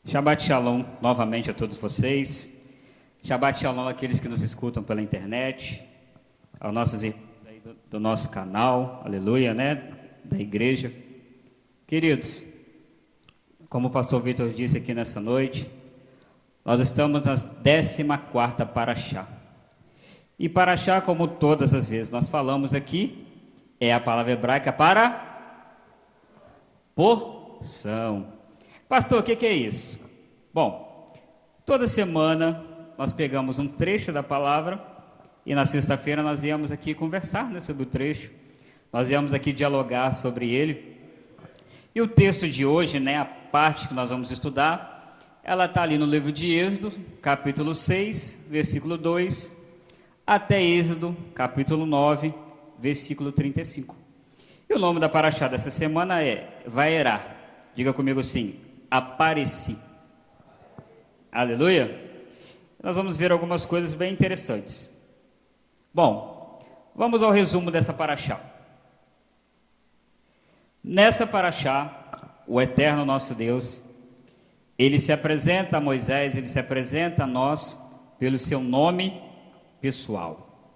Shabbat Shalom novamente a todos vocês. Shabbat Shalom àqueles que nos escutam pela internet, aos nossos irmãos aí do nosso canal, aleluia, né? Da igreja. Queridos, como o pastor Vitor disse aqui nessa noite, nós estamos na 14ª Parashá. E Parashá, como todas as vezes nós falamos aqui, é a palavra hebraica para porção. Pastor, o que é isso? Bom, toda semana nós pegamos um trecho da palavra e na sexta-feira nós íamos aqui conversar, né, sobre o trecho. Nós íamos aqui dialogar sobre ele. E o texto de hoje, né, a parte que nós vamos estudar, ela está ali no livro de Êxodo, capítulo 6, versículo 2, até Êxodo, capítulo 9, versículo 35. E o nome da paraxá dessa semana é Vaerá. Diga comigo assim: apareci. Aleluia. Nós vamos ver algumas coisas bem interessantes. Bom, vamos ao resumo dessa paraxá. Nessa paraxá, o eterno nosso Deus, ele se apresenta a Moisés, ele se apresenta a nós pelo seu nome pessoal.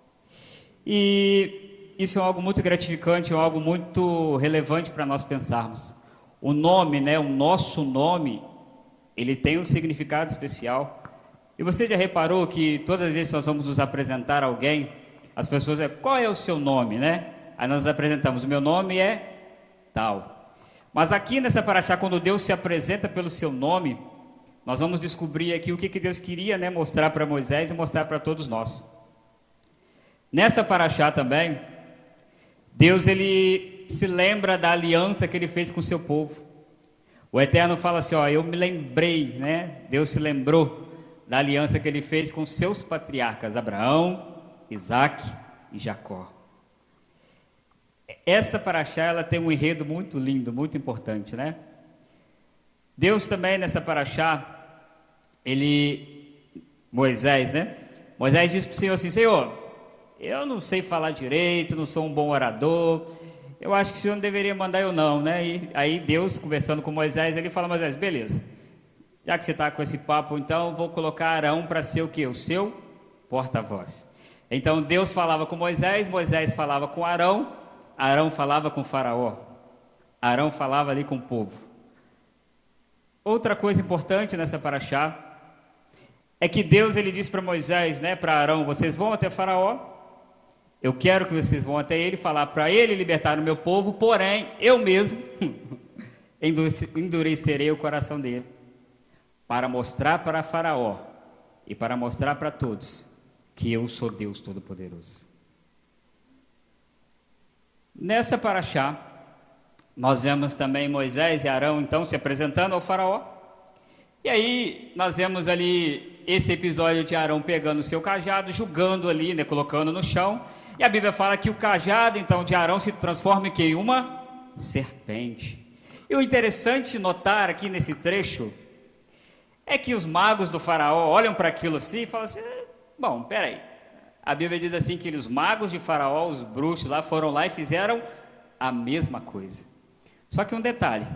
E isso é algo muito gratificante, é algo muito relevante para nós pensarmos. O nome, né, o nosso nome, ele tem um significado especial. E você já reparou que todas as vezes que nós vamos nos apresentar a alguém, as pessoas dizem, qual é o seu nome, né? Aí nós apresentamos, o meu nome é tal. Mas aqui nessa paraxá, quando Deus se apresenta pelo seu nome, nós vamos descobrir aqui o que Deus queria, né, mostrar para Moisés e mostrar para todos nós. Nessa paraxá também, Deus, ele se lembra da aliança que ele fez com o seu povo. O Eterno fala assim, eu me lembrei, né? Deus se lembrou da aliança que ele fez com seus patriarcas, Abraão, Isaac e Jacó. Essa paraxá, ela tem um enredo muito lindo, muito importante, né? Deus também nessa paraxá, Moisés, né? Moisés disse para o Senhor assim, Senhor, eu não sei falar direito, não sou um bom orador, eu acho que o Senhor não deveria mandar eu não, né? E aí Deus, conversando com Moisés, ele fala, Moisés, beleza, já que você está com esse papo, então vou colocar Arão para ser o quê? O seu porta-voz. Então Deus falava com Moisés, Moisés falava com Arão, Arão falava com Faraó, Arão falava ali com o povo. Outra coisa importante nessa paraxá é que Deus, ele disse para Moisés, né, para Arão, vocês vão até Faraó, eu quero que vocês vão até ele, falar para ele libertar o meu povo, porém, eu mesmo endurecerei o coração dele, para mostrar para Faraó e para mostrar para todos que eu sou Deus Todo-Poderoso. Nessa paraxá, nós vemos também Moisés e Arão, então, se apresentando ao Faraó. E aí, nós vemos ali esse episódio de Arão pegando o seu cajado, julgando ali, né, colocando no chão. E a Bíblia fala que o cajado, então, de Arão se transforma em quê? Em uma serpente. E o interessante notar aqui nesse trecho é que os magos do Faraó olham para aquilo assim e falam assim, bom, peraí. A Bíblia diz assim que os magos de Faraó, os bruxos lá, foram lá e fizeram a mesma coisa. Só que um detalhe,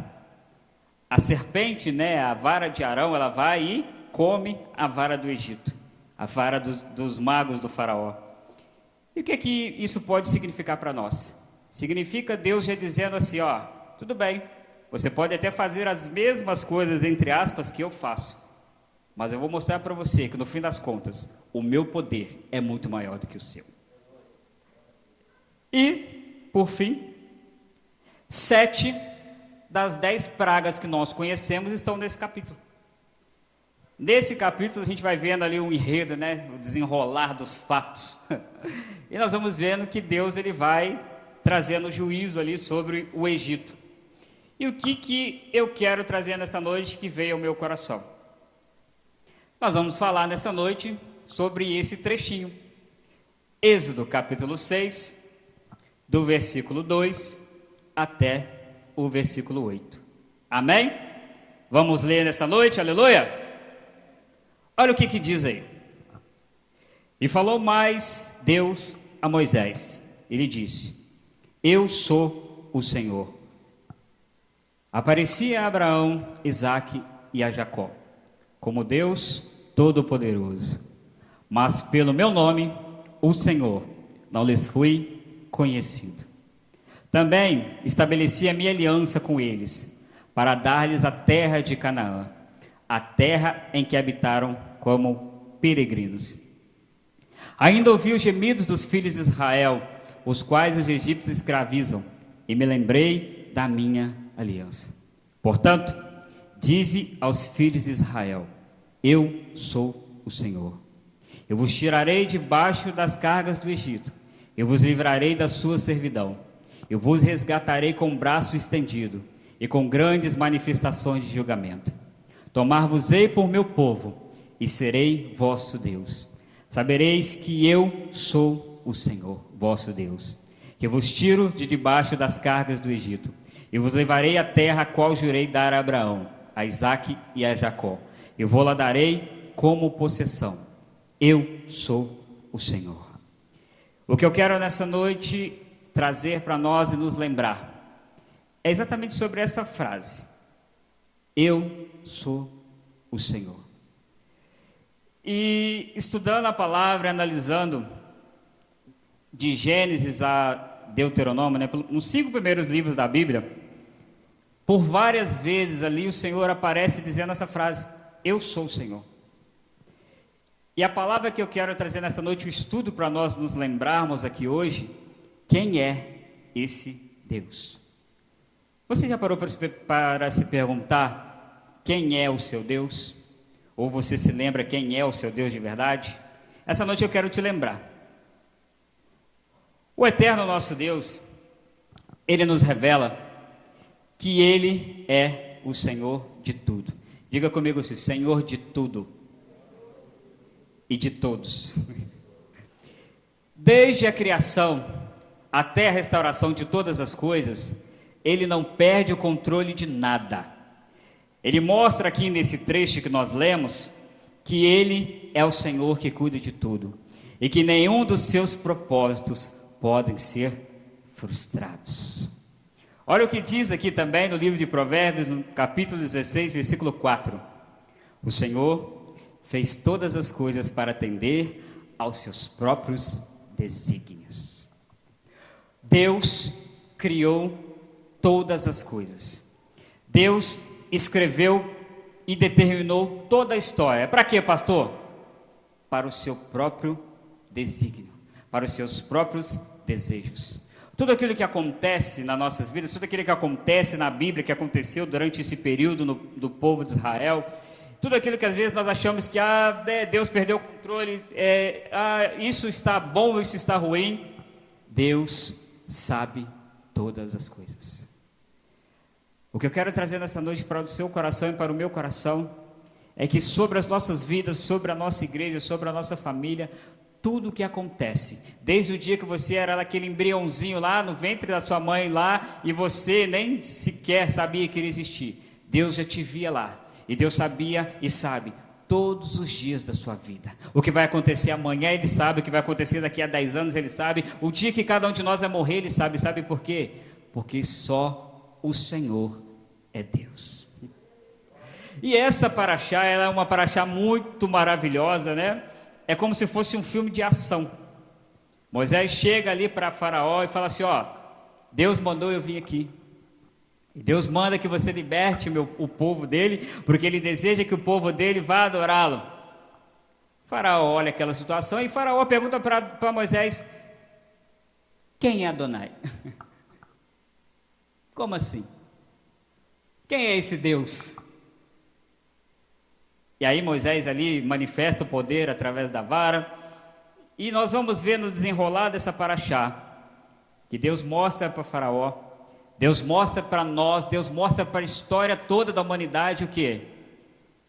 a serpente, né, a vara de Arão, ela vai e come a vara do Egito, a vara dos magos do Faraó. E o que isso pode significar para nós? Significa Deus já dizendo assim, tudo bem, você pode até fazer as mesmas coisas, entre aspas, que eu faço, mas eu vou mostrar para você que no fim das contas, o meu poder é muito maior do que o seu. E, por fim, 7 das 10 pragas que nós conhecemos estão nesse capítulo. Nesse capítulo a gente vai vendo ali um enredo, né, o desenrolar dos fatos. E nós vamos vendo que Deus, ele vai trazendo juízo ali sobre o Egito. E o que eu quero trazer nessa noite que veio ao meu coração? Nós vamos falar nessa noite sobre esse trechinho. Êxodo capítulo 6, do versículo 2 até o versículo 8. Amém? Vamos ler nessa noite, aleluia? Olha o que diz aí. E falou mais Deus a Moisés. Ele disse, eu sou o Senhor. Apareci a Abraão, Isaque e a Jacó como Deus Todo-Poderoso. Mas pelo meu nome, o Senhor, não lhes fui conhecido. Também estabeleci a minha aliança com eles, para dar-lhes a terra de Canaã, a terra em que habitaram como peregrinos. Ainda ouvi os gemidos dos filhos de Israel, os quais os egípcios escravizam, e me lembrei da minha aliança. Portanto, dize aos filhos de Israel: eu sou o Senhor. Eu vos tirarei debaixo das cargas do Egito, eu vos livrarei da sua servidão, eu vos resgatarei com o braço estendido e com grandes manifestações de julgamento. Tomar-vos-ei por meu povo e serei vosso Deus. Sabereis que eu sou o Senhor, vosso Deus, que vos tiro de debaixo das cargas do Egito, e vos levarei à terra a qual jurei dar a Abraão, a Isaque e a Jacó. Eu vou lá darei como possessão. Eu sou o Senhor. O que eu quero nessa noite trazer para nós e nos lembrar é exatamente sobre essa frase: eu sou o Senhor. E estudando a palavra, analisando de Gênesis a Deuteronômio, né, nos 5 primeiros livros da Bíblia, por várias vezes ali o Senhor aparece dizendo essa frase: eu sou o Senhor. E a palavra que eu quero trazer nessa noite, o estudo para nós nos lembrarmos aqui hoje, quem é esse Deus? Você já parou para se perguntar quem é o seu Deus? Ou você se lembra quem é o seu Deus de verdade? Essa noite eu quero te lembrar. O eterno nosso Deus, Ele nos revela que Ele é o Senhor de tudo. Diga comigo assim: Senhor de tudo e de todos. Desde a criação até a restauração de todas as coisas, Ele não perde o controle de nada. Ele mostra aqui nesse trecho que nós lemos que Ele é o Senhor que cuida de tudo e que nenhum dos seus propósitos podem ser frustrados. Olha o que diz aqui também no livro de Provérbios, no capítulo 16, versículo 4. O Senhor fez todas as coisas para atender aos seus próprios desígnios. Deus criou todas as coisas. Deus escreveu e determinou toda a história. Para quê, pastor? Para o seu próprio desígnio, para os seus próprios desejos. Tudo aquilo que acontece nas nossas vidas, tudo aquilo que acontece na Bíblia, que aconteceu durante esse período do povo de Israel, tudo aquilo que às vezes nós achamos que Deus perdeu o controle, isso está bom, isso está ruim, Deus sabe todas as coisas. O que eu quero trazer nessa noite para o seu coração e para o meu coração é que sobre as nossas vidas, sobre a nossa igreja, sobre a nossa família, tudo o que acontece, desde o dia que você era aquele embriãozinho lá no ventre da sua mãe lá, e você nem sequer sabia que ele existia, Deus já te via lá, e Deus sabia e sabe todos os dias da sua vida. O que vai acontecer amanhã Ele sabe, o que vai acontecer daqui a 10 anos Ele sabe, o dia que cada um de nós vai morrer Ele sabe. Sabe por quê? Porque só o Senhor é Deus. E essa paraxá, ela é uma paraxá muito maravilhosa, né? É como se fosse um filme de ação. Moisés chega ali para Faraó e fala assim: ó, Deus mandou eu vir aqui. E Deus manda que você liberte o povo dele, porque Ele deseja que o povo dele vá adorá-lo. Faraó olha aquela situação e Faraó pergunta para Moisés: quem é Adonai? Como assim? Quem é esse Deus? E aí Moisés ali manifesta o poder através da vara, e nós vamos ver no desenrolar dessa paraxá, que Deus mostra para Faraó, Deus mostra para nós, Deus mostra para a história toda da humanidade o quê?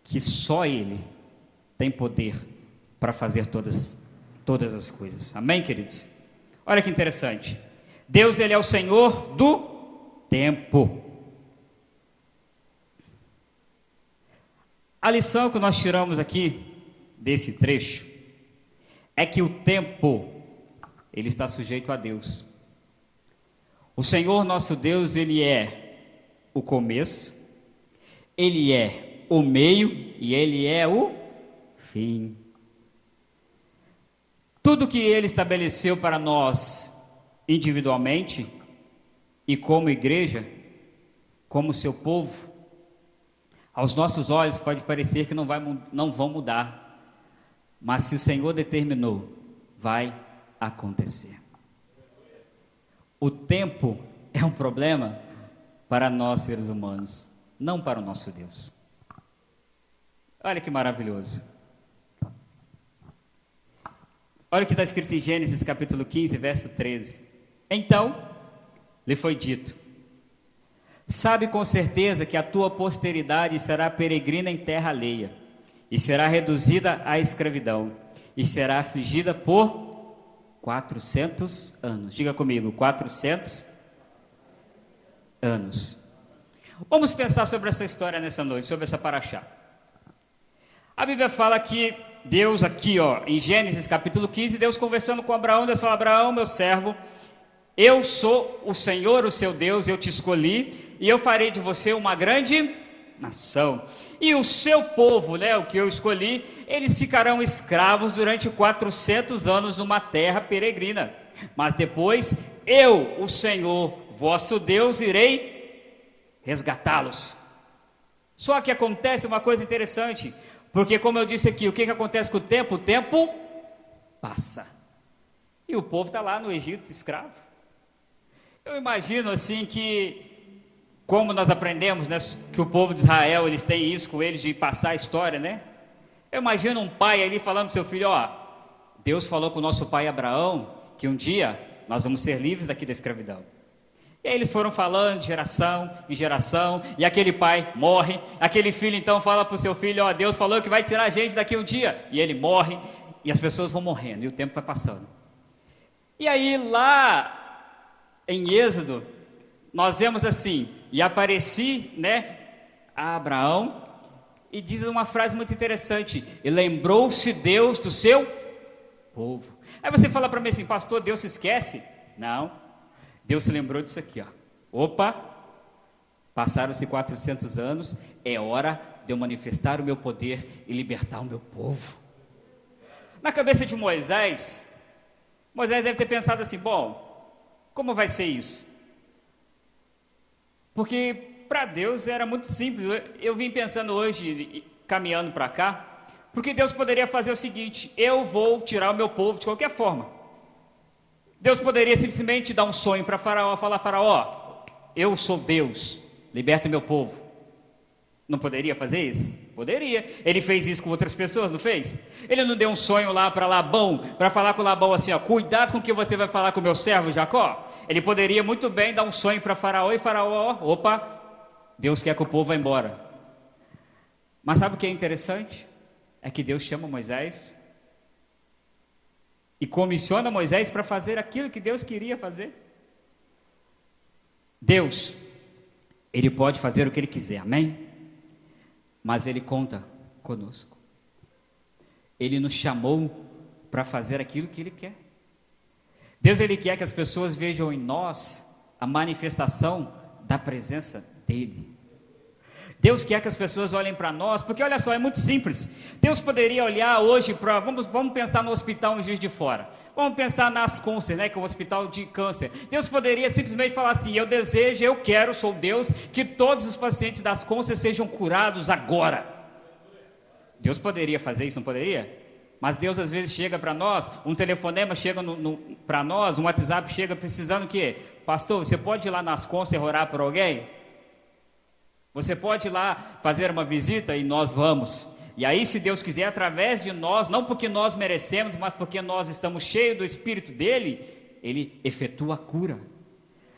Que só Ele tem poder para fazer todas as coisas. Amém, queridos? Olha que interessante. Deus, Ele é o Senhor do tempo. A lição que nós tiramos aqui desse trecho é que o tempo, ele está sujeito a Deus. O Senhor nosso Deus, Ele é o começo, Ele é o meio e ele é o fim. Tudo que ele estabeleceu para nós individualmente e como igreja, como seu povo, aos nossos olhos pode parecer que não vão mudar, mas se o Senhor determinou, vai acontecer. O tempo é um problema para nós seres humanos, não para o nosso Deus. Olha que maravilhoso. Olha o que está escrito em Gênesis capítulo 15, verso 13. Então, lhe foi dito: sabe com certeza que a tua posteridade será peregrina em terra alheia, e será reduzida à escravidão, e será afligida por 400 anos. Diga comigo, 400 anos. Vamos pensar sobre essa história nessa noite, sobre essa paraxá. A Bíblia fala que Deus aqui, em Gênesis capítulo 15, Deus conversando com Abraão, Deus fala: Abraão, meu servo, eu sou o Senhor, o seu Deus, eu te escolhi, e eu farei de você uma grande nação. E o seu povo, o que eu escolhi, eles ficarão escravos durante 400 anos numa terra peregrina. Mas depois, eu, o Senhor, vosso Deus, irei resgatá-los. Só que acontece uma coisa interessante, porque como eu disse aqui, o que acontece com o tempo? O tempo passa. E o povo está lá no Egito, escravo. Eu imagino assim que, como nós aprendemos, que o povo de Israel, eles têm isso com eles de passar a história, Eu imagino um pai ali falando para o seu filho: Deus falou com o nosso pai Abraão que um dia nós vamos ser livres daqui da escravidão. E aí eles foram falando de geração em geração, e aquele pai morre, aquele filho então fala para o seu filho: Deus falou que vai tirar a gente daqui um dia, e ele morre, e as pessoas vão morrendo, e o tempo vai passando. E aí lá em Êxodo, nós vemos assim: e apareci, a Abraão, e diz uma frase muito interessante: e lembrou-se Deus do seu povo. Aí você fala para mim assim: pastor, Deus se esquece? Não, Deus se lembrou disso aqui, opa, passaram-se 400 anos, é hora de eu manifestar o meu poder e libertar o meu povo. Na cabeça de Moisés deve ter pensado assim: bom, como vai ser isso? Porque para Deus era muito simples. Eu vim pensando hoje, caminhando para cá, porque Deus poderia fazer o seguinte: eu vou tirar o meu povo de qualquer forma. Deus poderia simplesmente dar um sonho para Faraó, falar: Faraó, eu sou Deus, liberta o meu povo. Não poderia fazer isso? Poderia. Ele fez isso com outras pessoas, não fez? Ele não deu um sonho lá para Labão, para falar com Labão assim: cuidado com o que você vai falar com o meu servo Jacó. Ele poderia muito bem dar um sonho para Faraó, e Faraó, opa, Deus quer que o povo vá embora. Mas sabe o que é interessante? É que Deus chama Moisés e comissiona Moisés para fazer aquilo que Deus queria fazer. Deus, Ele pode fazer o que Ele quiser, amém? Mas Ele conta conosco. Ele nos chamou para fazer aquilo que Ele quer. Deus, Ele quer que as pessoas vejam em nós a manifestação da presença dEle. Deus quer que as pessoas olhem para nós, porque olha só, é muito simples. Deus poderia olhar hoje para, vamos pensar no hospital em Juiz de Fora, vamos pensar nas Câncer, que é o hospital de câncer. Deus poderia simplesmente falar assim: eu desejo, eu quero, sou Deus, que todos os pacientes das Câncer sejam curados agora. Deus poderia fazer isso, não poderia? Mas Deus às vezes chega para nós, um telefonema chega para nós, um WhatsApp chega precisando o quê? Pastor, você pode ir lá nas Câncer orar por alguém? Você pode ir lá fazer uma visita? E nós vamos. E aí, se Deus quiser, através de nós, não porque nós merecemos, mas porque nós estamos cheios do Espírito dEle, Ele efetua a cura.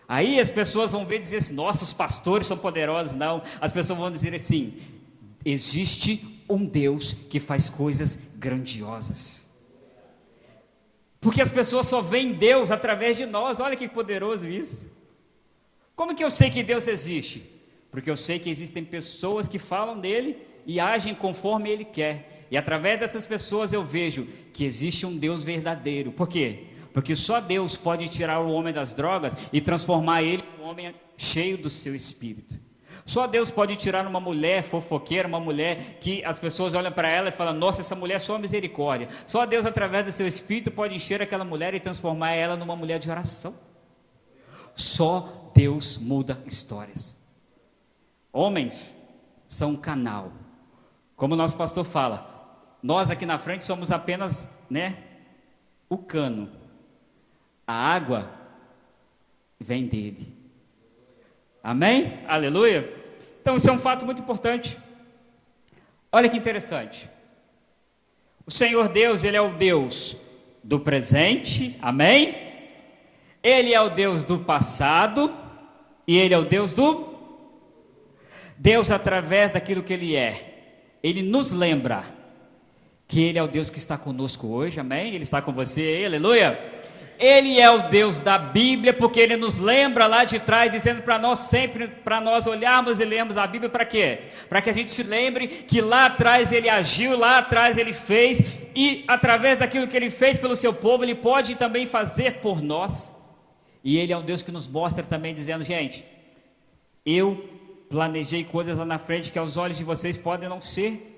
Aí as pessoas vão ver e dizer assim: nossa, os pastores são poderosos. Não, as pessoas vão dizer assim: existe um Deus que faz coisas grandiosas. Porque as pessoas só veem Deus através de nós. Olha que poderoso isso. Como que eu sei que Deus existe? Porque eu sei que existem pessoas que falam dele e agem conforme ele quer. E através dessas pessoas eu vejo que existe um Deus verdadeiro. Por quê? Porque só Deus pode tirar o homem das drogas e transformar ele em um homem cheio do seu espírito. Só Deus pode tirar uma mulher fofoqueira, uma mulher que as pessoas olham para ela e falam, nossa, essa mulher é só misericórdia. Só Deus, através do seu Espírito, pode encher aquela mulher e transformar ela numa mulher de oração. Só Deus muda histórias. Homens são um canal. Como o nosso pastor fala, nós aqui na frente somos apenas, o cano. A água vem dele. Amém? Aleluia? Então isso é um fato muito importante. Olha que interessante. O Senhor Deus, Ele é o Deus do presente, amém? Ele é o Deus do passado e Ele é o Deus do... Deus, através daquilo que Ele é, Ele nos lembra que Ele é o Deus que está conosco hoje, amém? Ele está com você, aleluia? Ele é o Deus da Bíblia, porque Ele nos lembra lá de trás, dizendo para nós sempre, para nós olharmos e lermos a Bíblia, para quê? Para que a gente se lembre que lá atrás Ele agiu, lá atrás Ele fez, e através daquilo que Ele fez pelo seu povo, Ele pode também fazer por nós, e Ele é um Deus que nos mostra também, dizendo, gente, eu planejei coisas lá na frente que aos olhos de vocês podem não ser,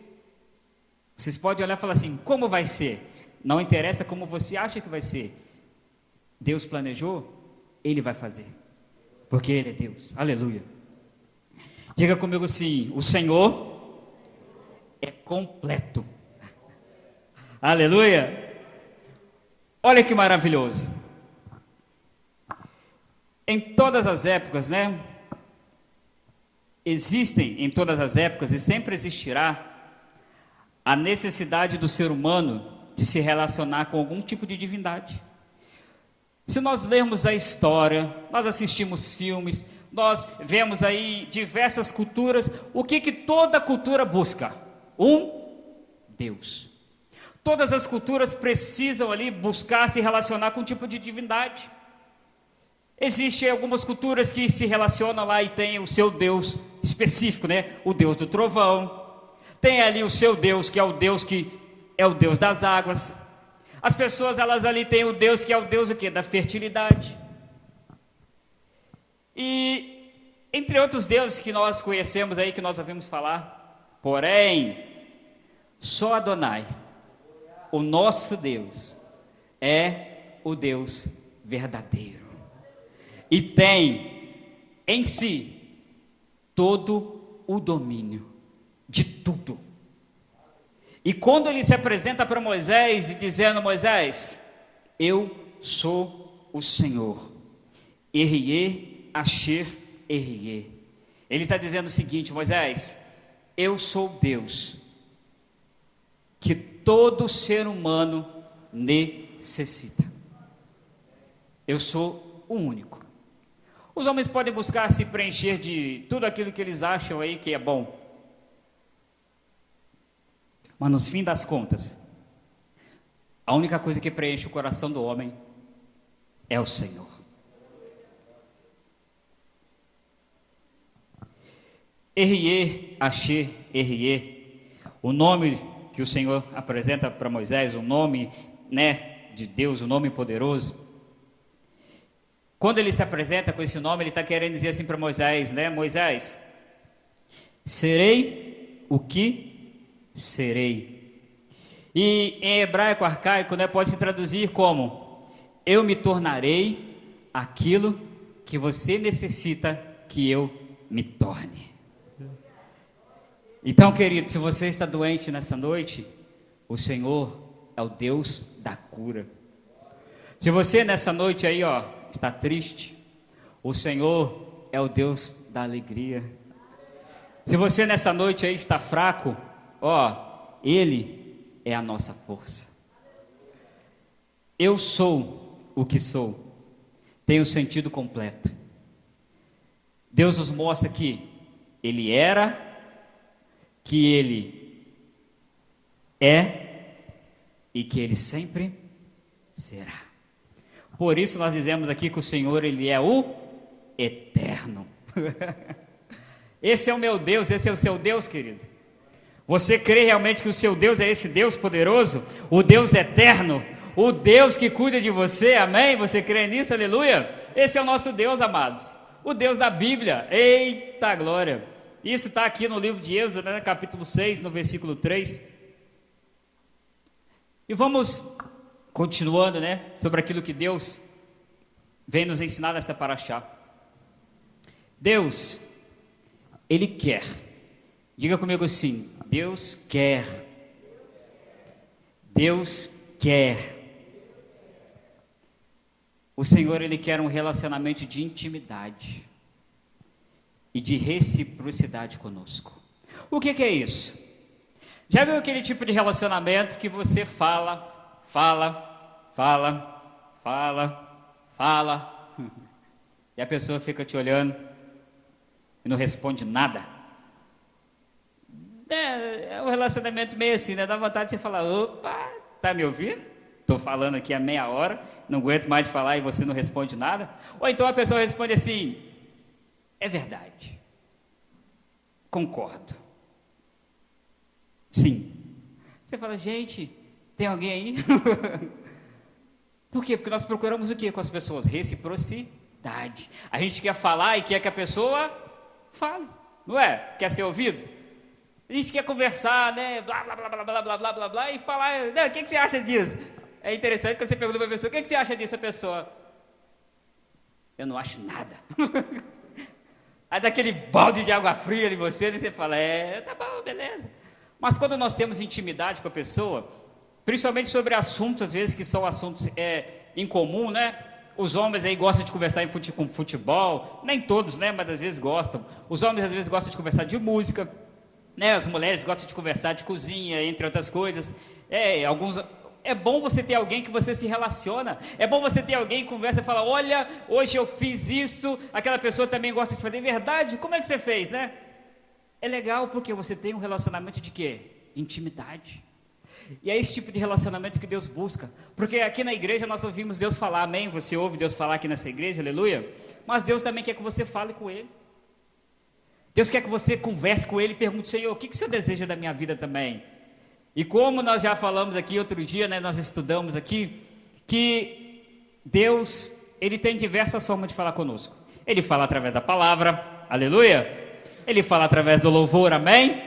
vocês podem olhar e falar assim, como vai ser? Não interessa como você acha que vai ser, Deus planejou, Ele vai fazer, porque Ele é Deus, aleluia. Diga comigo assim, o Senhor é completo, aleluia. Olha que maravilhoso. Em todas as épocas, existem em todas as épocas e sempre existirá a necessidade do ser humano de se relacionar com algum tipo de divindade. Se nós lermos a história, nós assistimos filmes, nós vemos aí diversas culturas, o que toda cultura busca? Um Deus. Todas as culturas precisam ali buscar se relacionar com um tipo de divindade. Existem algumas culturas que se relacionam lá e tem o seu Deus específico, o Deus do trovão. Tem ali o seu Deus, que é o Deus das águas. As pessoas, elas ali têm o Deus que é o Deus o quê? Da fertilidade. E entre outros deuses que nós conhecemos aí, que nós ouvimos falar, porém, só Adonai, o nosso Deus, é o Deus verdadeiro. E tem em si todo o domínio de tudo. E quando ele se apresenta para Moisés e dizendo, Moisés, eu sou o Senhor, Erriê, Asher, Erriê. Ele está dizendo o seguinte, Moisés, eu sou Deus, que todo ser humano necessita. Eu sou o único. Os homens podem buscar se preencher de tudo aquilo que eles acham aí que é bom. Mas no fim das contas, a única coisa que preenche o coração do homem é o Senhor. Erriê, Asher, Erriê, o nome que o Senhor apresenta para Moisés, o nome, de Deus, o nome poderoso. Quando ele se apresenta com esse nome, ele está querendo dizer assim para Moisés, Moisés, serei o que serei. E em hebraico arcaico, pode se traduzir como, eu me tornarei aquilo que você necessita que eu me torne. Então, querido, se você está doente nessa noite, o Senhor é o Deus da cura. Se você nessa noite aí, está triste, o Senhor é o Deus da alegria. Se você nessa noite aí está fraco, Ele é a nossa força. Eu sou o que sou, tem o sentido completo. Deus nos mostra que Ele era, que Ele é e que Ele sempre será. Por isso nós dizemos aqui que o Senhor, Ele é o eterno. Esse é o meu Deus, esse é o seu Deus, querido. Você crê realmente que o seu Deus é esse Deus poderoso? O Deus eterno? O Deus que cuida de você, amém? Você crê nisso, aleluia? Esse é o nosso Deus, amados. O Deus da Bíblia, eita glória! Isso está aqui no livro de Êxodo, né, capítulo 6, no versículo 3. E vamos continuando, né, sobre aquilo que Deus vem nos ensinar nessa paraxá. Deus, Ele quer. Diga comigo assim: Deus quer. Deus quer. O Senhor, Ele quer um relacionamento de intimidade e de reciprocidade conosco. O que é isso? Já viu aquele tipo de relacionamento que você fala, e a pessoa fica te olhando e não responde nada? É um relacionamento meio assim, né? Dá vontade de você falar: opa, tá me ouvindo? Estou falando aqui há meia hora, não aguento mais de falar e você não responde nada. Ou então a pessoa responde assim: é verdade, concordo, sim. Você fala: gente, tem alguém aí? Por quê? Porque nós procuramos o que com as pessoas? Reciprocidade. A gente quer falar e quer que a pessoa fale, não é? Quer ser ouvido? A gente quer conversar, né? Blá, blá, blá, blá, blá, blá, blá, blá, blá, e falar: o que você acha disso? É interessante quando você pergunta para a pessoa: o que você acha disso? A pessoa: eu não acho nada. Aí dá aquele balde de água fria de você, e você fala: tá bom, beleza. Mas quando nós temos intimidade com a pessoa, principalmente sobre assuntos, às vezes, que são assuntos em comum, né? Os homens aí gostam de conversar com futebol, nem todos, né? Mas às vezes gostam. Os homens às vezes gostam de conversar de música, né? As mulheres gostam de conversar de cozinha, entre outras coisas. É bom você ter alguém que você se relaciona. É bom você ter alguém que conversa e fala: olha, hoje eu fiz isso. Aquela pessoa também gosta de fazer. Verdade? Como é que você fez, né? É legal porque você tem um relacionamento de quê? Intimidade. E é esse tipo de relacionamento que Deus busca. Porque aqui na igreja nós ouvimos Deus falar, amém? Você ouve Deus falar aqui nessa igreja, aleluia? Mas Deus também quer que você fale com Ele. Deus quer que você converse com Ele e pergunte: Senhor, o que o Senhor deseja da minha vida também? E como nós já falamos aqui outro dia, né, nós estudamos aqui, que Deus, Ele tem diversas formas de falar conosco. Ele fala através da palavra, aleluia. Ele fala através do louvor, amém.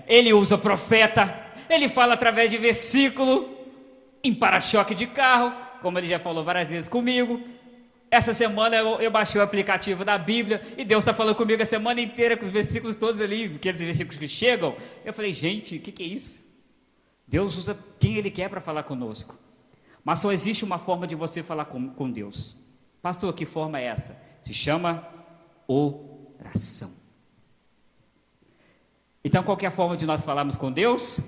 Ele usa profeta. Ele fala através de versículo, em para-choque de carro, como ele já falou várias vezes comigo. Essa semana eu baixei o aplicativo da Bíblia e Deus está falando comigo a semana inteira com os versículos todos ali, aqueles versículos que chegam. Eu falei: gente, o que é isso? Deus usa quem Ele quer para falar conosco. Mas só existe uma forma de você falar com Deus. Pastor, que forma é essa? Se chama oração. Então, qual que é a forma de nós falarmos com Deus?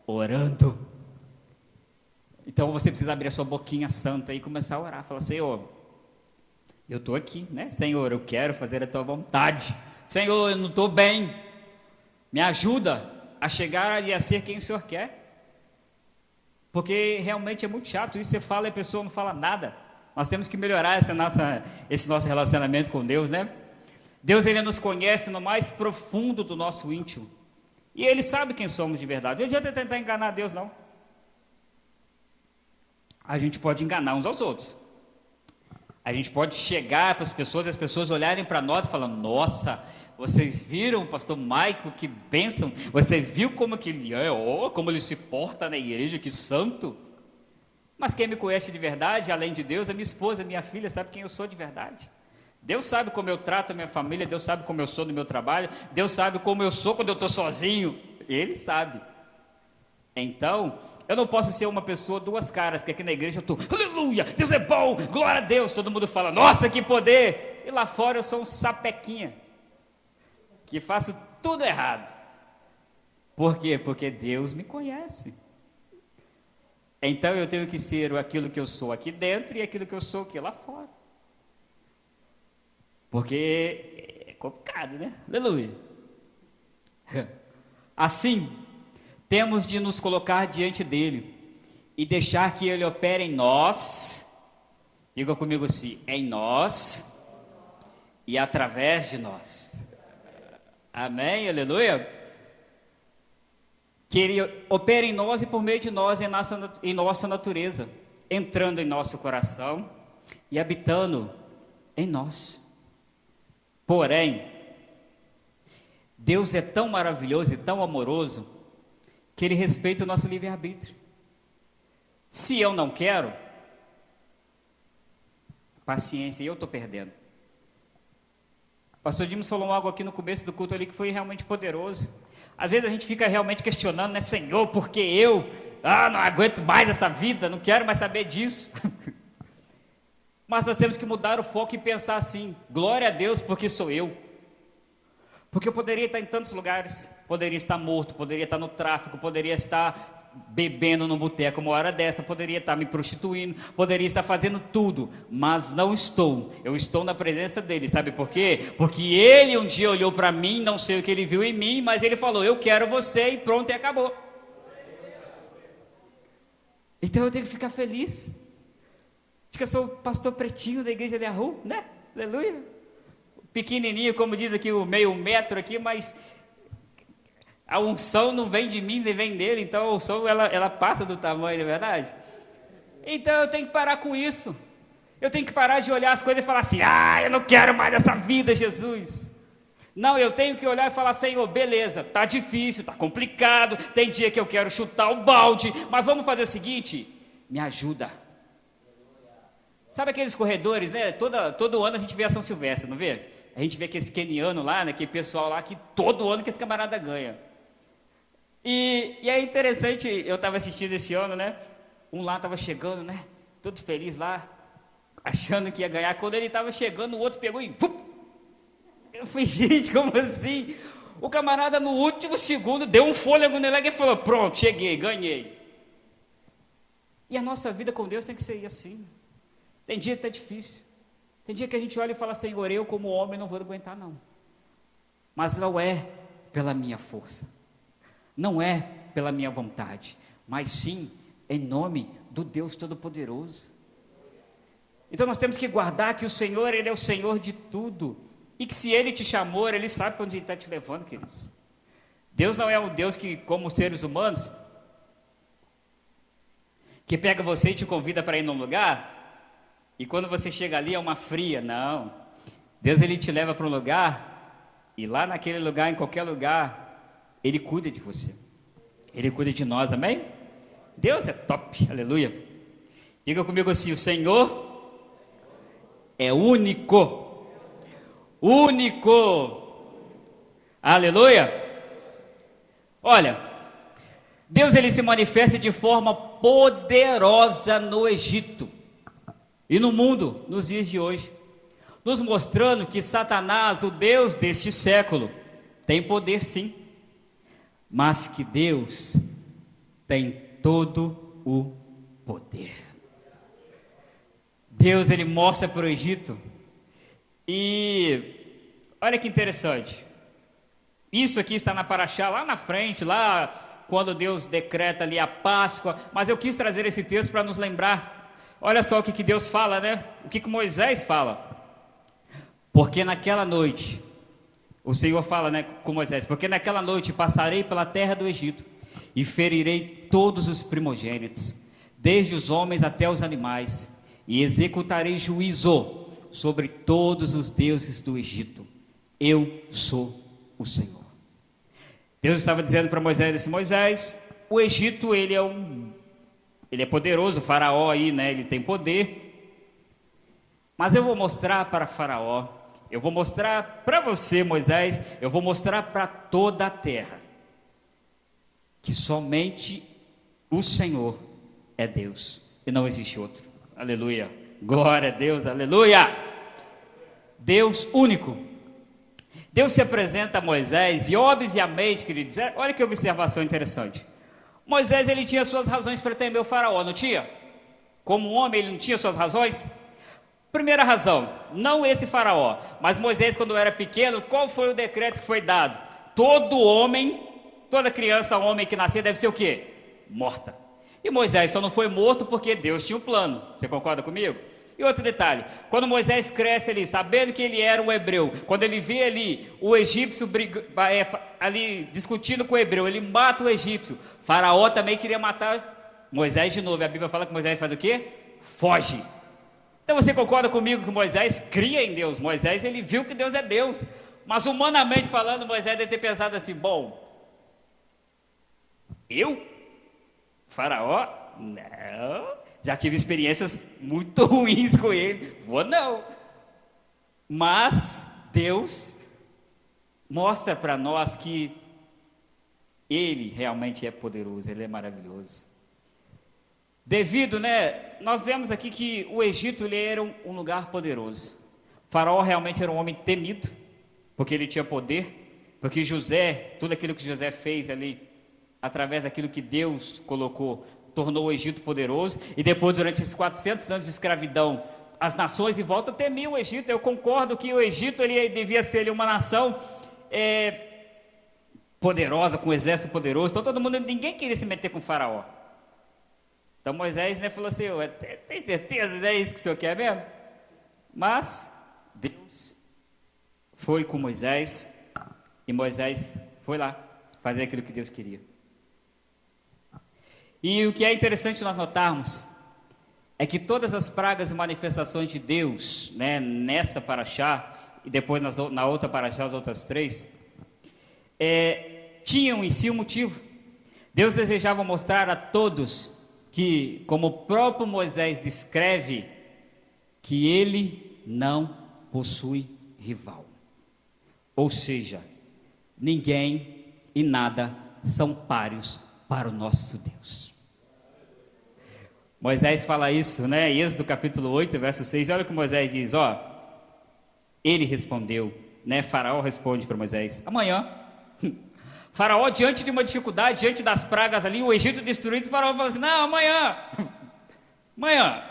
Orando. Então, você precisa abrir a sua boquinha santa e começar a orar. Fala: Senhor, eu estou aqui, né? Senhor, eu quero fazer a Tua vontade. Senhor, eu não estou bem. Me ajuda a chegar e a ser quem o Senhor quer. Porque realmente é muito chato isso. Você fala e a pessoa não fala nada. Nós temos que melhorar esse nosso relacionamento com Deus, né? Deus, Ele nos conhece no mais profundo do nosso íntimo. E Ele sabe quem somos de verdade. Não adianta tentar enganar Deus, não. A gente pode enganar uns aos outros. A gente pode chegar para as pessoas e as pessoas olharem para nós e falar: nossa, vocês viram o pastor Maico, que bênção. Você viu como que ele é, como ele se porta na igreja, que santo. Mas quem me conhece de verdade, além de Deus, é minha esposa, minha filha, sabe quem eu sou de verdade. Deus sabe como eu trato a minha família, Deus sabe como eu sou no meu trabalho, Deus sabe como eu sou quando eu estou sozinho, Ele sabe. Então, eu não posso ser uma pessoa duas caras, que aqui na igreja eu estou: aleluia, Deus é bom, glória a Deus, todo mundo fala: nossa, que poder. E lá fora eu sou um sapequinha, que faço tudo errado. Por quê? Porque Deus me conhece. Então eu tenho que ser aquilo que eu sou aqui dentro e aquilo que eu sou aqui lá fora. Porque é complicado, né? Aleluia. Assim, temos de nos colocar diante dele e deixar que ele opere em nós. Diga comigo assim: em nós e através de nós. Amém? Aleluia. Que ele opere em nós e por meio de nós em nossa natureza, entrando em nosso coração e habitando em nós. Porém, Deus é tão maravilhoso e tão amoroso que Ele respeita o nosso livre-arbítrio. Se eu não quero, paciência, eu estou perdendo. O pastor Dimos falou algo aqui no começo do culto ali que foi realmente poderoso. Às vezes a gente fica realmente questionando, né, Senhor, porque eu, não aguento mais essa vida, não quero mais saber disso. Mas nós temos que mudar o foco e pensar assim, glória a Deus porque sou eu. Porque eu poderia estar em tantos lugares, poderia estar morto, poderia estar no tráfico, poderia estar bebendo no boteco uma hora dessa, poderia estar me prostituindo, poderia estar fazendo tudo, mas não estou, eu estou na presença dele, sabe por quê? Porque ele um dia olhou para mim, não sei o que ele viu em mim, mas ele falou, eu quero você e pronto, e acabou. Então eu tenho que ficar feliz, acho que eu sou o pastor pretinho da igreja de Arru, né? Aleluia, pequenininho, como diz aqui o meio metro aqui, mas a unção não vem de mim, nem vem dele, então a unção ela passa do tamanho, não é verdade? Então eu tenho que parar com isso, eu tenho que parar de olhar as coisas e falar assim, eu não quero mais essa vida, Jesus. Não, eu tenho que olhar e falar, Senhor, beleza, tá difícil, tá complicado, tem dia que eu quero chutar o balde, mas vamos fazer o seguinte, me ajuda. Sabe aqueles corredores, né? Todo ano a gente vê a São Silvestre, não vê? A gente vê aquele keniano lá, né? Aquele pessoal lá que todo ano que esse camarada ganha. E é interessante, eu estava assistindo esse ano, né? Um lá estava chegando, né? Todo feliz lá, achando que ia ganhar. Quando ele estava chegando, o outro pegou e... Eu falei, gente, como assim? O camarada no último segundo deu um fôlego nele e falou, pronto, cheguei, ganhei. E a nossa vida com Deus tem que ser assim. Tem dia que está difícil. Tem dia que a gente olha e fala, Senhor, eu como homem não vou aguentar não. Mas não é pela minha força. Não é pela minha vontade, mas sim em nome do Deus Todo-Poderoso. Então nós temos que guardar que o Senhor, Ele é o Senhor de tudo, e que se Ele te chamou, Ele sabe para onde Ele está te levando, queridos. Deus não é um Deus que, como seres humanos, que pega você e te convida para ir num lugar, e quando você chega ali é uma fria, não. Deus, Ele te leva para um lugar, e lá naquele lugar, em qualquer lugar, Ele cuida de você, Ele cuida de nós, amém? Deus é top, aleluia. Diga comigo assim, o Senhor é único, aleluia. Olha, Deus ele se manifesta de forma poderosa no Egito e no mundo, nos dias de hoje, nos mostrando que Satanás, o Deus deste século, tem poder sim, mas que Deus tem todo o poder. Deus ele mostra para o Egito, e olha que interessante, isso aqui está na Paraxá, lá na frente, lá quando Deus decreta ali a Páscoa, mas eu quis trazer esse texto para nos lembrar, olha só o que Deus fala, né? O que Moisés fala, porque naquela noite, o Senhor fala, né, com Moisés, porque naquela noite passarei pela terra do Egito e ferirei todos os primogênitos, desde os homens até os animais, e executarei juízo sobre todos os deuses do Egito. Eu sou o Senhor. Deus estava dizendo para Moisés assim, Moisés, o Egito ele é poderoso, o faraó aí, né, ele tem poder, mas eu vou mostrar para faraó, eu vou mostrar para você, Moisés, eu vou mostrar para toda a terra, que somente o Senhor é Deus, e não existe outro, aleluia, glória a Deus, aleluia, Deus único. Deus se apresenta a Moisés, e obviamente, queridos, olha que observação interessante, Moisés ele tinha suas razões para temer o faraó, não tinha? Como homem ele não tinha suas razões? Primeira razão, não esse faraó, mas Moisés quando era pequeno, qual foi o decreto que foi dado? Todo homem, toda criança, homem que nascer deve ser o quê? Morta. E Moisés só não foi morto porque Deus tinha um plano, você concorda comigo? E outro detalhe, quando Moisés cresce ali, sabendo que ele era um hebreu, quando ele vê ali o egípcio ali discutindo com o hebreu, ele mata o egípcio, faraó também queria matar Moisés de novo, e a Bíblia fala que Moisés faz o quê? Foge. Então você concorda comigo que Moisés cria em Deus, Moisés ele viu que Deus é Deus, Mas humanamente falando, Moisés deve ter pensado assim: bom, eu? Faraó? Não. Já tive experiências muito ruins com ele. Vou não. Mas Deus mostra para nós que Ele realmente é poderoso, Ele é maravilhoso. Devido, nós vemos aqui que o Egito ele era um lugar poderoso. Faraó realmente era um homem temido, porque ele tinha poder, porque José, tudo aquilo que José fez ali, através daquilo que Deus colocou, tornou o Egito poderoso. E depois, durante esses 400 anos de escravidão, as nações em volta temiam o Egito. Eu concordo que o Egito ele devia ser uma nação poderosa, com um exército poderoso. Então ninguém queria se meter com o Faraó. Então Moisés falou assim: tem certeza, é isso que o senhor quer mesmo? Mas Deus foi com Moisés, e Moisés foi lá fazer aquilo que Deus queria. E o que é interessante nós notarmos é que todas as pragas e manifestações de Deus, nessa paraxá, e depois na outra paraxá, as outras 3, tinham em si um motivo. Deus desejava mostrar a todos que, como o próprio Moisés descreve, que ele não possui rival. Ou seja, ninguém e nada são páreos para o nosso Deus. Moisés fala isso, Êxodo capítulo 8, verso 6. Olha o que Moisés diz, ele respondeu, Faraó responde para Moisés: amanhã. Faraó, diante de uma dificuldade, diante das pragas ali, o Egito destruído, Faraó fala assim: não, amanhã. Amanhã.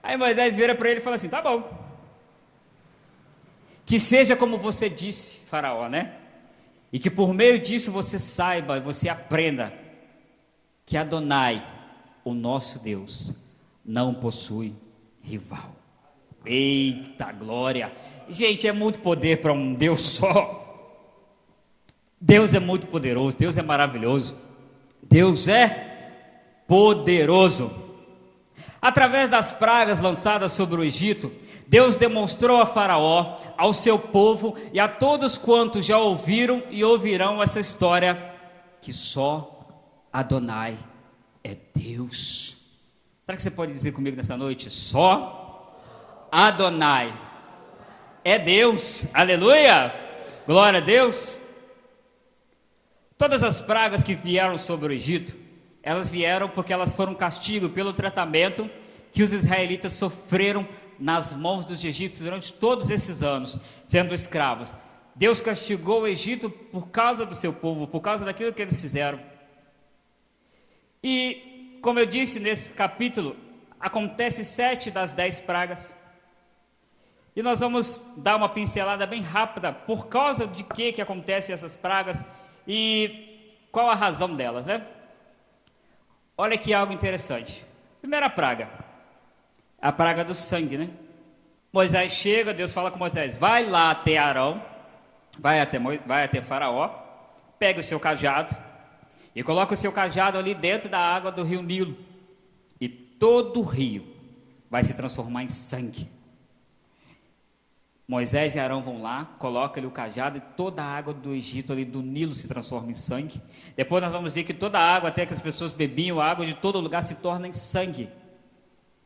Aí Moisés vira para ele e fala assim: tá bom. Que seja como você disse, Faraó, E que por meio disso você saiba, você aprenda que Adonai, o nosso Deus, não possui rival. Eita glória! Gente, é muito poder para um Deus só. Deus é muito poderoso, Deus é maravilhoso, Deus é poderoso. Através das pragas lançadas sobre o Egito, Deus demonstrou a Faraó, ao seu povo e a todos quantos já ouviram e ouvirão essa história, que só Adonai é Deus. Será que você pode dizer comigo nessa noite? Só Adonai é Deus. Aleluia! Glória a Deus. Todas as pragas que vieram sobre o Egito, elas vieram porque elas foram castigo pelo tratamento que os israelitas sofreram nas mãos dos egípcios durante todos esses anos, sendo escravos. Deus castigou o Egito por causa do seu povo, por causa daquilo que eles fizeram. E, como eu disse nesse capítulo, acontece 7 das 10 pragas. E nós vamos dar uma pincelada bem rápida, por causa de que acontecem essas pragas e qual a razão delas, Olha aqui algo interessante. Primeira praga, a praga do sangue, Moisés chega, Deus fala com Moisés: vai lá até Arão, vai até Faraó, pega o seu cajado e coloca o seu cajado ali dentro da água do rio Nilo, e todo o rio vai se transformar em sangue. Moisés e Arão vão lá, colocam ali o cajado, e toda a água do Egito, ali do Nilo, se transforma em sangue. Depois nós vamos ver que toda a água, até que as pessoas bebiam, a água de todo lugar se torna em sangue.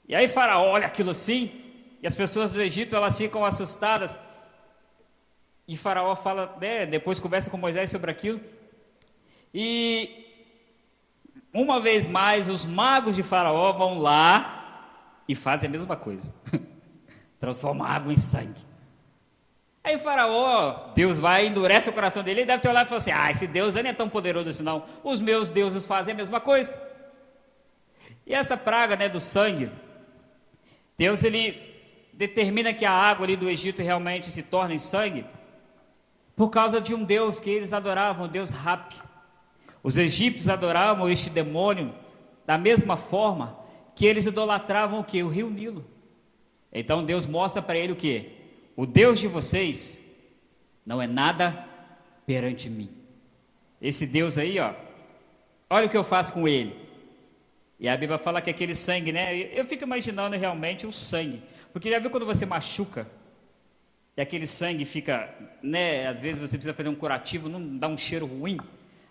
E aí Faraó olha aquilo assim, e as pessoas do Egito, elas ficam assustadas. E Faraó fala, depois conversa com Moisés sobre aquilo. E uma vez mais, os magos de Faraó vão lá e fazem a mesma coisa. Transforma a água em sangue. Aí o Faraó, Deus vai e endurece o coração dele. Ele deve ter olhado e falado assim: esse Deus não é tão poderoso assim não. Os meus deuses fazem a mesma coisa. E essa praga, do sangue, Deus ele determina que a água ali do Egito realmente se torne em sangue, por causa de um Deus que eles adoravam, o Deus Rapi. Os egípcios adoravam este demônio da mesma forma que eles idolatravam o quê? O rio Nilo. Então Deus mostra para ele o quê? O Deus de vocês não é nada perante mim. Esse Deus aí, olha o que eu faço com ele. E a Bíblia fala que aquele sangue, Eu fico imaginando realmente o sangue. Porque já viu quando você machuca? e aquele sangue fica, né, às vezes você precisa fazer um curativo, não dá um cheiro ruim.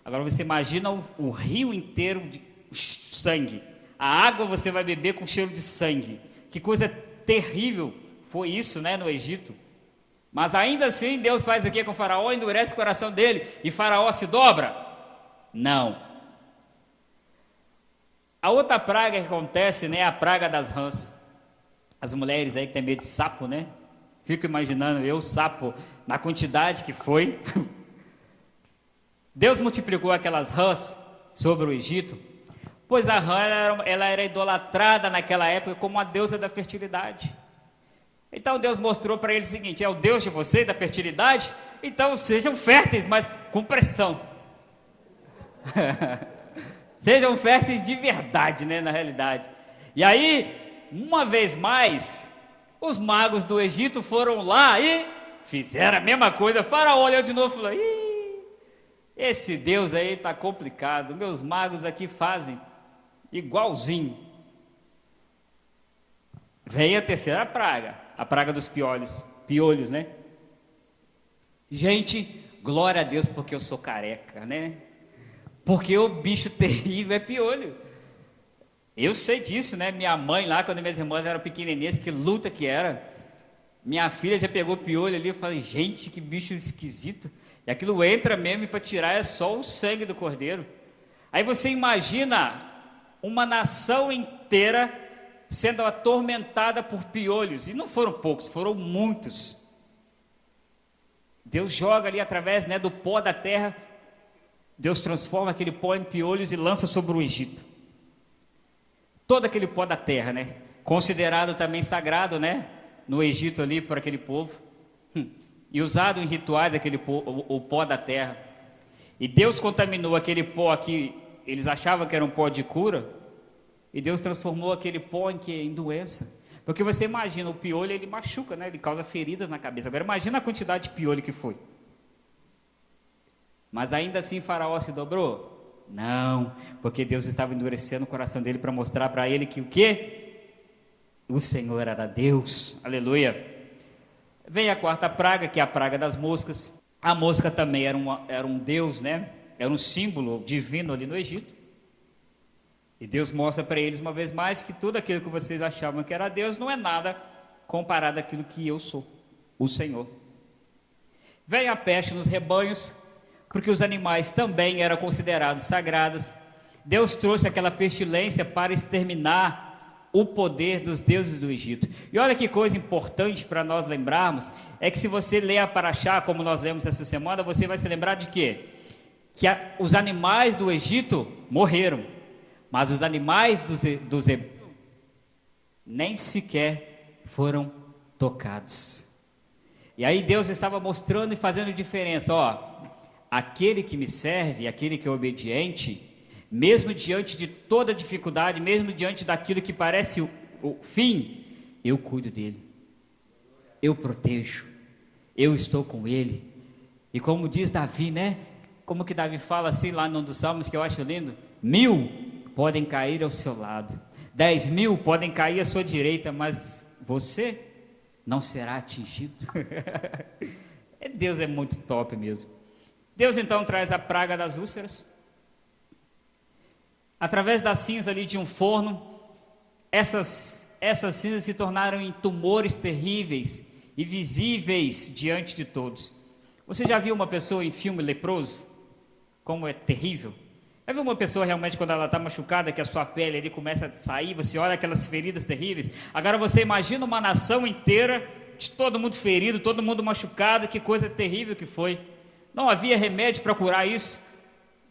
Agora você imagina o rio inteiro de sangue. A água você vai beber com cheiro de sangue. Que coisa terrível foi isso, né, no Egito. Mas ainda assim Deus faz o que com o faraó? Endurece o coração dele e faraó se dobra? Não. A outra praga que acontece, né, é a praga das rãs. As mulheres aí que tem medo de sapo, né? Fico imaginando eu, sapo, na quantidade que foi. Deus multiplicou aquelas rãs sobre o Egito, pois a rã ela era idolatrada naquela época como a deusa da fertilidade. Então Deus mostrou para ele o seguinte: é o Deus de vocês, da fertilidade? Então sejam férteis, mas com pressão. Sejam férteis de verdade, né, na realidade. E aí, uma vez mais, os magos do Egito foram lá e fizeram a mesma coisa. O faraó olhou de novo e falou: ih, esse Deus aí está complicado, meus magos aqui fazem igualzinho. Veio a terceira praga, a praga dos piolhos, né? Gente, glória a Deus porque eu sou careca, né? Porque o bicho terrível é piolho. Eu sei disso, né? Minha mãe lá, quando minhas irmãs eram pequenininhas, que luta que era. Minha filha já pegou piolho ali, eu falei: gente, que bicho esquisito. E aquilo entra mesmo, e para tirar é só o sangue do cordeiro. Aí você imagina uma nação inteira sendo atormentada por piolhos. E não foram poucos, foram muitos. Deus joga ali através, né, do pó da terra. Deus transforma aquele pó em piolhos e lança sobre o Egito. Todo aquele pó da terra, né? Considerado também sagrado, né? No Egito ali, por aquele povo. E usado em rituais, o pó da terra. E Deus contaminou aquele pó aqui, eles achavam que era um pó de cura, e Deus transformou aquele pó em doença. Porque você imagina, o piolho ele machuca, né? Ele causa feridas na cabeça. Agora imagina a quantidade de piolho que foi. Mas ainda assim Faraó se dobrou? Não, porque Deus estava endurecendo o coração dele para mostrar para ele que o quê? O Senhor era Deus. Aleluia. Vem a quarta praga, que é a praga das moscas. A mosca também era um deus, né? Era um símbolo divino ali no Egito. E Deus mostra para eles uma vez mais que tudo aquilo que vocês achavam que era Deus não é nada comparado àquilo que eu sou, o Senhor. Vem a peste nos rebanhos, porque os animais também eram considerados sagrados. Deus trouxe aquela pestilência para exterminar o poder dos deuses do Egito. E olha que coisa importante para nós lembrarmos, é que se você ler a Paraxá, como nós lemos essa semana, você vai se lembrar de quê? Que os animais do Egito morreram, mas os animais dos hebreus nem sequer foram tocados. E aí Deus estava mostrando e fazendo diferença, ó, aquele que me serve, aquele que é obediente, mesmo diante de toda dificuldade, mesmo diante daquilo que parece o fim, eu cuido dele, eu protejo, eu estou com ele. E como diz Davi, né? Como que Davi fala assim lá num dos salmos que eu acho lindo: 1000 podem cair ao seu lado, 10.000 podem cair à sua direita, mas você não será atingido. Deus é muito top mesmo. Deus então traz a praga das úlceras. Através da cinza ali de um forno, essas cinzas se tornaram em tumores terríveis e visíveis diante de todos. Você já viu uma pessoa em filme leproso? Como é terrível. Já viu uma pessoa realmente quando ela está machucada, que a sua pele ali começa a sair, você olha aquelas feridas terríveis? Agora você imagina uma nação inteira, de todo mundo ferido, todo mundo machucado, que coisa terrível que foi. Não havia remédio para curar isso,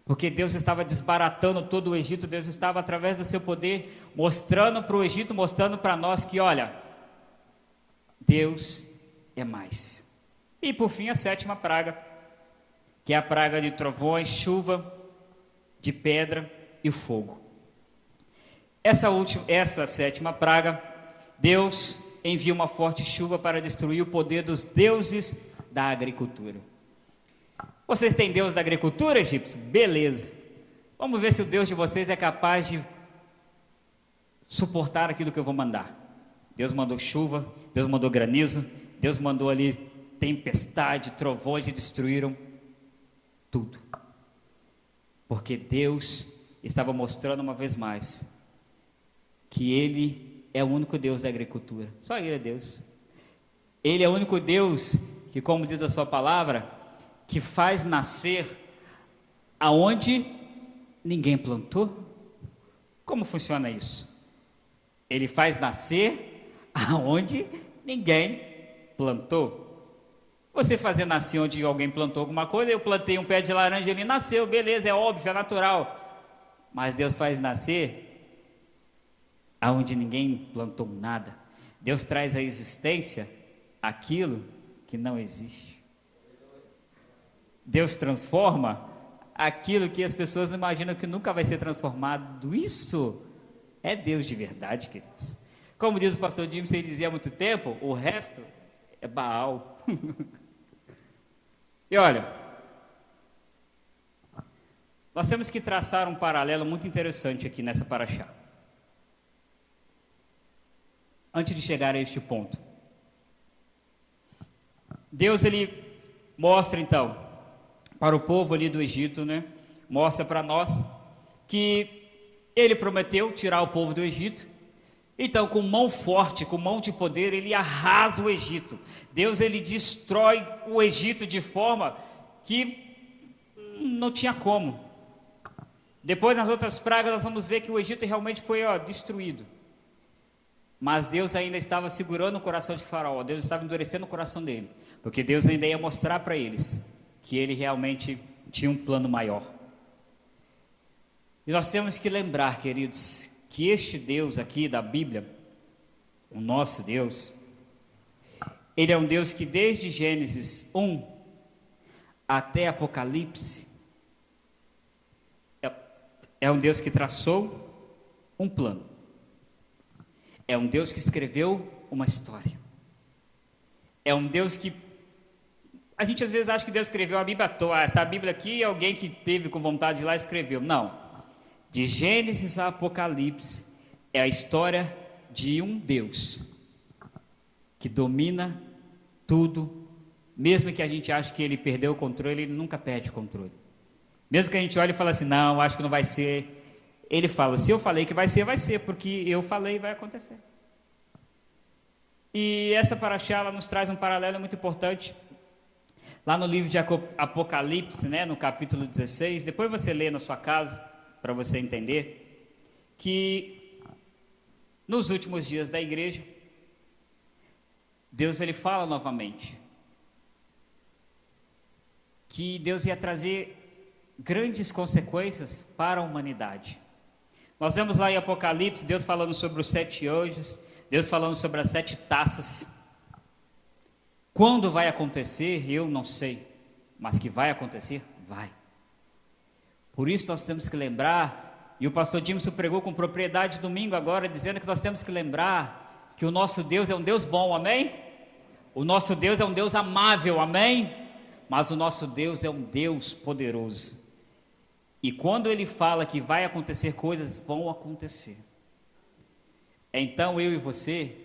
porque Deus estava desbaratando todo o Egito. Deus estava, através do seu poder, mostrando para o Egito, mostrando para nós que, olha, Deus é mais. E por fim a sétima praga, que é a praga de trovões, chuva, de pedra e fogo. Essa sétima praga, Deus envia uma forte chuva para destruir o poder dos deuses da agricultura. Vocês têm Deus da agricultura, egípcios? Beleza. Vamos ver se o Deus de vocês é capaz de suportar aquilo que eu vou mandar. Deus mandou chuva, Deus mandou granizo, Deus mandou ali tempestade, trovões e destruíram tudo. Porque Deus estava mostrando uma vez mais que Ele é o único Deus da agricultura. Só Ele é Deus. Ele é o único Deus que, como diz a sua palavra, que faz nascer aonde ninguém plantou. Como funciona isso? Ele faz nascer aonde ninguém plantou. Você fazer nascer onde alguém plantou alguma coisa, eu plantei um pé de laranja, ele nasceu, beleza, é óbvio, é natural. Mas Deus faz nascer aonde ninguém plantou nada. Deus traz à existência aquilo que não existe. Deus transforma aquilo que as pessoas imaginam que nunca vai ser transformado. Isso é Deus de verdade, queridos. Como diz o pastor Jim, ele dizia há muito tempo, o resto é Baal. E olha, nós temos que traçar um paralelo muito interessante aqui nessa paraxá. Antes de chegar a este ponto. Deus, ele mostra então, para o povo ali do Egito, né? Mostra para nós que ele prometeu tirar o povo do Egito. Então, com mão forte, com mão de poder, ele arrasa o Egito. Deus, ele destrói o Egito de forma que não tinha como. Depois, nas outras pragas, nós vamos ver que o Egito realmente foi destruído. Mas Deus ainda estava segurando o coração de Faraó. Deus estava endurecendo o coração dele. Porque Deus ainda ia mostrar para eles que ele realmente tinha um plano maior. E nós temos que lembrar, queridos, que este Deus aqui da Bíblia, o nosso Deus, ele é um Deus que desde Gênesis 1 até Apocalipse, é um Deus que traçou um plano. É um Deus que escreveu uma história. É um Deus que, a gente às vezes acha que Deus escreveu a Bíblia à toa. Essa Bíblia aqui é alguém que teve com vontade de ir lá e escreveu. Não. De Gênesis a Apocalipse, é a história de um Deus que domina tudo, mesmo que a gente ache que ele perdeu o controle, ele nunca perde o controle. Mesmo que a gente olhe e fale assim, não, acho que não vai ser. Ele fala, se eu falei que vai ser, porque eu falei e vai acontecer. E essa paraxá, ela nos traz um paralelo muito importante. Lá no livro de Apocalipse, né, no capítulo 16, depois você lê na sua casa, para você entender, que nos últimos dias da igreja, Deus ele fala novamente, que Deus ia trazer grandes consequências para a humanidade. Nós vemos lá em Apocalipse, Deus falando sobre os 7 anjos, Deus falando sobre as 7 taças. Quando vai acontecer, eu não sei, mas que vai acontecer, vai. Por isso nós temos que lembrar, e o pastor Dimson pregou com propriedade domingo agora, dizendo que nós temos que lembrar que o nosso Deus é um Deus bom, amém? O nosso Deus é um Deus amável, amém? Mas o nosso Deus é um Deus poderoso. E quando Ele fala que vai acontecer coisas, vão acontecer. Então eu e você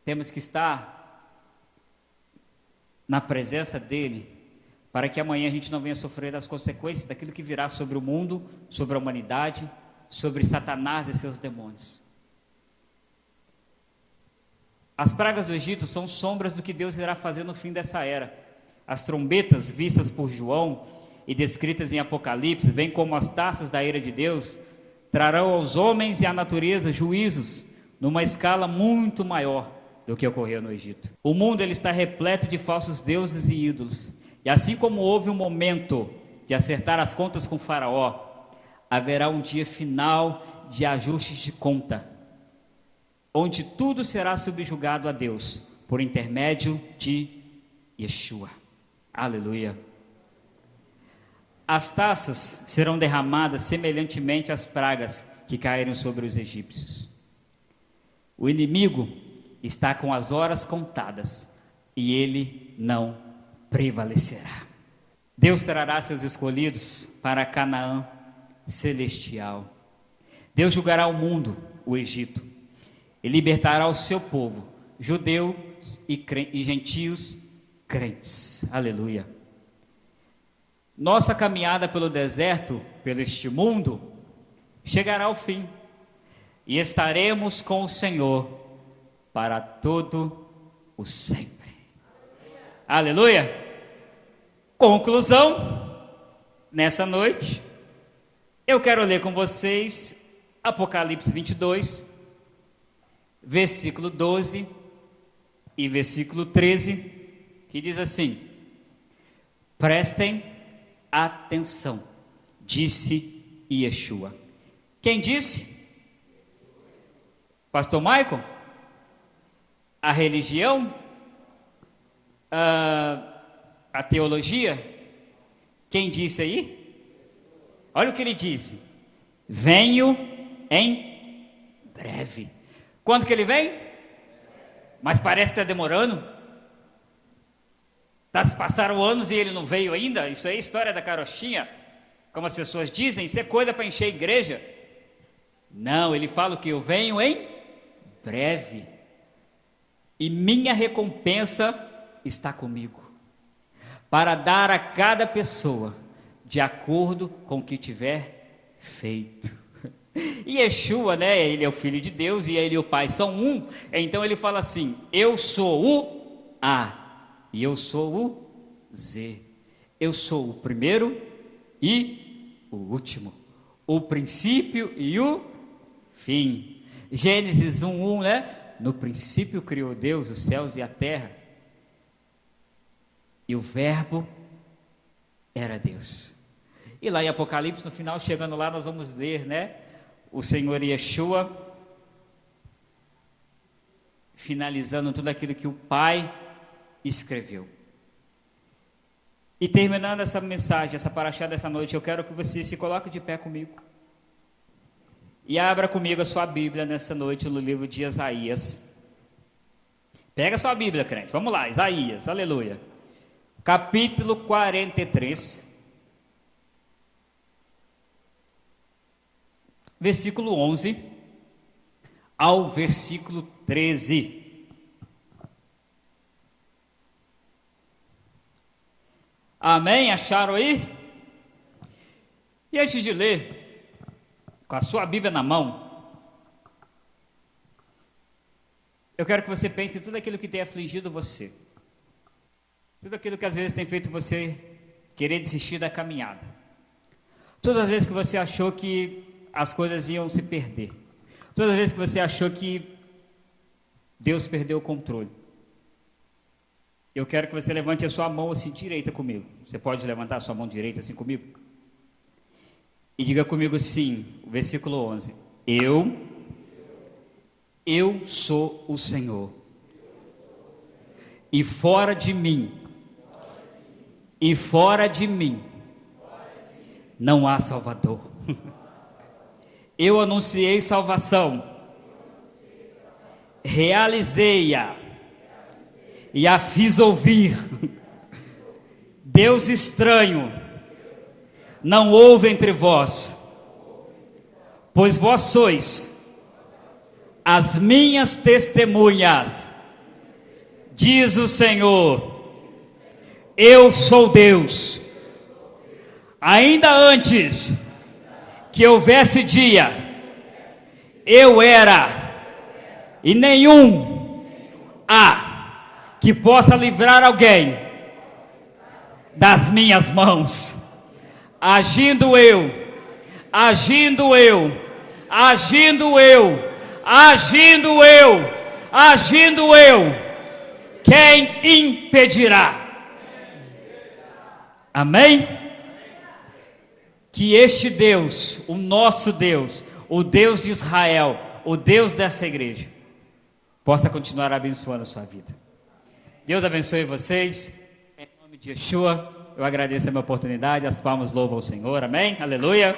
temos que estar na presença dEle, para que amanhã a gente não venha sofrer as consequências daquilo que virá sobre o mundo, sobre a humanidade, sobre Satanás e seus demônios. As pragas do Egito são sombras do que Deus irá fazer no fim dessa era. As trombetas vistas por João e descritas em Apocalipse, bem como as taças da ira de Deus, trarão aos homens e à natureza juízos numa escala muito maior do que ocorreu no Egito. O mundo ele está repleto de falsos deuses e ídolos. E assim como houve um momento de acertar as contas com Faraó, haverá um dia final de ajustes de conta, onde tudo será subjugado a Deus, por intermédio de Yeshua. Aleluia. As taças serão derramadas semelhantemente às pragas que caíram sobre os egípcios. O inimigo está com as horas contadas e ele não prevalecerá. Deus trará seus escolhidos para Canaã celestial. Deus julgará o mundo, o Egito, e libertará o seu povo, judeus e gentios, crentes. Aleluia. Nossa caminhada pelo deserto, pelo este mundo, chegará ao fim. E estaremos com o Senhor para todo o sempre. Aleluia. Conclusão, nessa noite, eu quero ler com vocês Apocalipse 22, versículo 12 e versículo 13, que diz assim: prestem atenção, disse Yeshua. Quem disse? Pastor Michael? A religião? A teologia? Quem disse aí? Olha o que ele disse: venho em breve. Quando que ele vem? Mas parece que está demorando. Se passaram anos e ele não veio ainda. Isso aí é história da carochinha, como as pessoas dizem. Isso é coisa para encher a igreja. Não, ele fala que eu venho em breve, e minha recompensa está comigo, para dar a cada pessoa de acordo com o que tiver feito. E Yeshua, né, ele é o Filho de Deus, e ele e o Pai são um. Então ele fala assim: eu sou o A, e eu sou o Z. Eu sou o primeiro e o último, o princípio e o fim. Gênesis 1:1, né? No princípio criou Deus os céus e a terra, e o verbo era Deus. E lá em Apocalipse, no final, chegando lá, nós vamos ler, né, o Senhor Yeshua finalizando tudo aquilo que o Pai escreveu. E terminando essa mensagem, essa paraxá dessa noite, eu quero que você se coloque de pé comigo e abra comigo a sua Bíblia nessa noite no livro de Isaías. Pega a sua Bíblia, crente, vamos lá, Isaías, aleluia. Capítulo 43, versículo 11 ao versículo 13. Amém? Acharam aí? E antes de ler, com a sua Bíblia na mão, eu quero que você pense em tudo aquilo que tem afligido você, tudo aquilo que às vezes tem feito você querer desistir da caminhada, todas as vezes que você achou que as coisas iam se perder, todas as vezes que você achou que Deus perdeu o controle. Eu quero que você levante a sua mão assim direita comigo. Você pode levantar a sua mão direita assim comigo? E diga comigo assim, o versículo 11: Eu sou o Senhor, e fora de mim, não há Salvador. Eu anunciei salvação, realizei-a e a fiz ouvir. Deus estranho não houve entre vós, pois vós sois as minhas testemunhas, diz o Senhor. Eu sou Deus. Ainda antes que houvesse dia, eu era, e nenhum há que possa livrar alguém das minhas mãos. Agindo eu, quem impedirá? Amém? Que este Deus, o nosso Deus, o Deus de Israel, o Deus dessa igreja, possa continuar abençoando a sua vida. Deus abençoe vocês, em nome de Yeshua. Eu agradeço a minha oportunidade, as palmas louvam ao Senhor, amém? Aleluia.